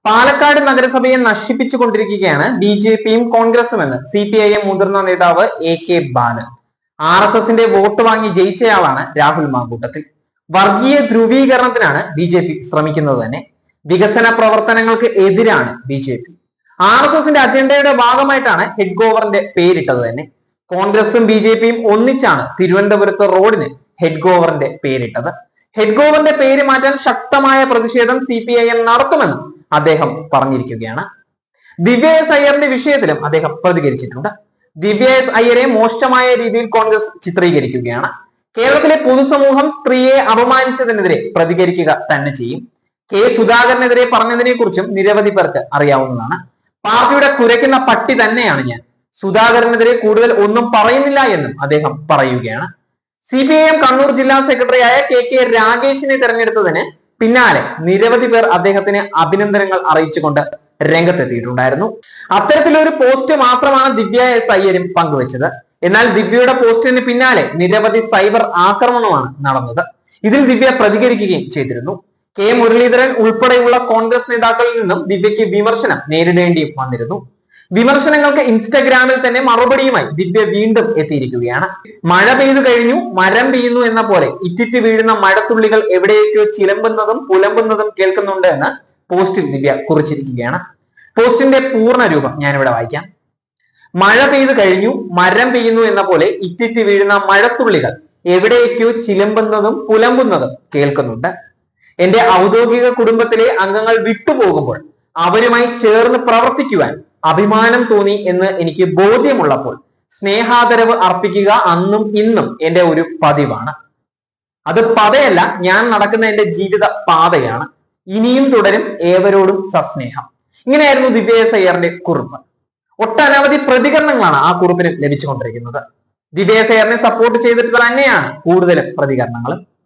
പാലക്കാട് നഗരസഭയെ നശിപ്പിച്ചുകൊണ്ടിരിക്കുകയാണ് BJPയും കോൺഗ്രസും എന്ന് CPIM മുതിർന്ന നേതാവ് AK ബാലൻ. RSSന്റെ വോട്ട് വാങ്ങി ജയിച്ചയാളാണ് രാഹുൽ മാങ്കൂട്ടത്തിൽ. വർഗീയ ധ്രുവീകരണത്തിനാണ് BJP ശ്രമിക്കുന്നത് തന്നെ. വികസന പ്രവർത്തനങ്ങൾക്ക് എതിരാണ് BJP. RSSന്റെ അജണ്ടയുടെ ഭാഗമായിട്ടാണ് ഹെഡ് ഗോവറിന്റെ പേരിട്ടത് തന്നെ. കോൺഗ്രസും BJPയും ഒന്നിച്ചാണ് തിരുവനന്തപുരത്ത് റോഡിന് ഹെഡ് ഗോവറിന്റെ പേരിട്ടത്. ഹെഡ് ഗോവറിന്റെ പേര് മാറ്റാൻ ശക്തമായ പ്രതിഷേധം CPIM നടത്തുമെന്ന് അദ്ദേഹം പറഞ്ഞിരിക്കുകയാണ്. ദിവ്യ എസ് അയ്യറിന്റെ വിഷയത്തിലും അദ്ദേഹം പ്രതികരിച്ചിട്ടുണ്ട്. ദിവ്യ എസ് അയ്യരെ മോശമായ രീതിയിൽ കോൺഗ്രസ് ചിത്രീകരിക്കുകയാണ്. കേരളത്തിലെ പൊതുസമൂഹം സ്ത്രീയെ അപമാനിച്ചതിനെതിരെ പ്രതികരിക്കുക തന്നെ ചെയ്യും. K സുധാകരനെതിരെ പറഞ്ഞതിനെ കുറിച്ചും നിരവധി പേർക്ക് അറിയാവുന്നതാണ്. പാർട്ടിയുടെ കുരയ്ക്കുന്ന പട്ടി തന്നെയാണ് ഞാൻ. സുധാകരനെതിരെ കൂടുതൽ ഒന്നും പറയുന്നില്ല എന്നും അദ്ദേഹം പറയുകയാണ്. CPIM കണ്ണൂർ ജില്ലാ സെക്രട്ടറിയായ KK രാഗേഷിനെ തെരഞ്ഞെടുത്തതിന് പിന്നാലെ നിരവധി പേർ അദ്ദേഹത്തിന് അഭിനന്ദനങ്ങൾ അറിയിച്ചുകൊണ്ട് രംഗത്തെത്തിയിട്ടുണ്ടായിരുന്നു. അത്തരത്തിലൊരു പോസ്റ്റ് മാത്രമാണ് ദിവ്യ എസ് അയ്യരും പങ്കുവച്ചത്. എന്നാൽ ദിവ്യയുടെ പോസ്റ്റിന് പിന്നാലെ നിരവധി സൈബർ ആക്രമണമാണ് നടന്നത്. ഇതിൽ ദിവ്യ പ്രതികരിക്കുകയും ചെയ്തിരുന്നു. K മുരളീധരൻ ഉൾപ്പെടെയുള്ള കോൺഗ്രസ് നേതാക്കളിൽ നിന്നും ദിവ്യയ്ക്ക് വിമർശനം നേരിടേണ്ടിയും വന്നിരുന്നു. വിമർശനങ്ങൾക്ക് ഇൻസ്റ്റഗ്രാമിൽ തന്നെ മറുപടിയുമായി ദിവ്യ വീണ്ടും എത്തിയിരിക്കുകയാണ്. മഴ പെയ്തു കഴിഞ്ഞു, മരം പെയ്യുന്നു എന്ന പോലെ ഇറ്റിറ്റ് വീഴുന്ന മഴത്തുള്ളികൾ എവിടെയൊക്കെയോ ചിലമ്പുന്നതും പുലമ്പുന്നതും കേൾക്കുന്നുണ്ട് എന്ന് പോസ്റ്റിൽ ദിവ്യ കുറിച്ചിരിക്കുകയാണ്. പോസ്റ്റിന്റെ പൂർണ്ണ രൂപം ഞാനിവിടെ വായിക്കാം. മഴ പെയ്തു കഴിഞ്ഞു, മരം പെയ്യുന്നു എന്ന പോലെ ഇറ്റിറ്റ് വീഴുന്ന മഴത്തുള്ളികൾ എവിടെയൊക്കെയോ ചിലമ്പുന്നതും പുലമ്പുന്നതും കേൾക്കുന്നുണ്ട്. എന്റെ ഔദ്യോഗിക കുടുംബത്തിലെ അംഗങ്ങൾ വിട്ടുപോകുമ്പോൾ അവരുമായി ചേർന്ന് പ്രവർത്തിക്കുവാൻ അഭിമാനം തോന്നി എന്ന് എനിക്ക് ബോധ്യമുള്ളപ്പോൾ സ്നേഹാദരവ് അർപ്പിക്കുക അന്നും ഇന്നും എന്റെ ഒരു പതിവാണ്. അത് പതയല്ല, ഞാൻ നടക്കുന്ന എന്റെ ജീവിത പാതയാണ്. ഇനിയും തുടരും. ഏവരോടും സസ്നേഹം. ഇങ്ങനെയായിരുന്നു ദിവ്യ എസ് അയ്യറിന്റെ കുറിപ്പ്. ഒട്ടനവധി പ്രതികരണങ്ങളാണ് ആ കുറിപ്പിന് ലഭിച്ചുകൊണ്ടിരിക്കുന്നത്. ദിവ്യ എസ് അയ്യറിനെ സപ്പോർട്ട് ചെയ്തിട്ട് തന്നെയാണ് കൂടുതലും പ്രതികരണങ്ങളും.